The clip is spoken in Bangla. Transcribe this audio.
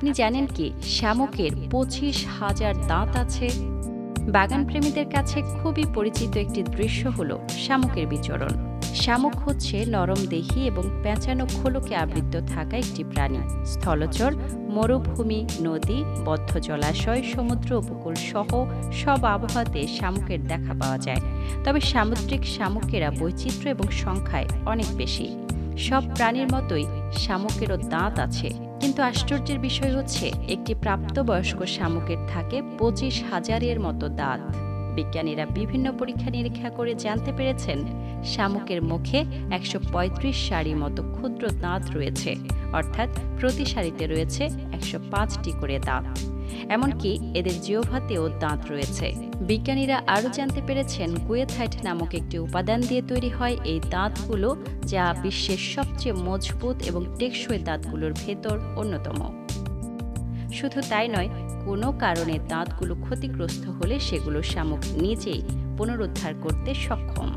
আপনি জানেন কি শামুকের 25,000 দাঁত আছে? বাগান প্রেমীদের কাছে খুবই পরিচিত একটি দৃশ্য হলো শামুকের বিচরণ। শামুক হচ্ছে নরমদেহী এবং পেঁচানো খোলকে আবৃত থাকা একটি প্রাণী। স্থলচর, মরুভূমি, নদী, বদ্ধ জলাশয়, সমুদ্র উপকূল সহ সব আবহাওয়াতে শামুকের দেখা পাওয়া যায়। তবে সামুদ্রিক শামুকেরা বৈচিত্র্য এবং সংখ্যায় অনেক বেশি। সব প্রাণীর মতোই শামুকেরও দাঁত আছে, কিন্তু আশ্চর্যের বিষয় হচ্ছে একটি প্রাপ্তবয়স্ক শামুকের থাকে 25,000-এর মতো দাঁত। বিজ্ঞানীরা বিভিন্ন পরীক্ষা নিরীক্ষা করে জানতে পেরেছেন শামুকের মুখে 135 সারি মতো ক্ষুদ্র দাঁত রয়েছে, অর্থাৎ প্রতি সারিতে রয়েছে 105টি করে দাঁত। এমনকি এদের জিহ্বাতেও দাঁত রয়েছে। বিজ্ঞানীরা আরও জানতে পেরেছেন গুয়েথাইট নামক একটি উপাদান দিয়ে তৈরি হয় এই দাঁতগুলো, যা বিশ্বের সবচেয়ে মজবুত এবং টেকসই দাঁতগুলোর ভেতর অন্যতম। শুধু তাই নয়, কোনো কারণে দাঁতগুলো ক্ষতিগ্রস্ত হলে সেগুলো শামুক নিজেই পুনরুদ্ধার করতে সক্ষম।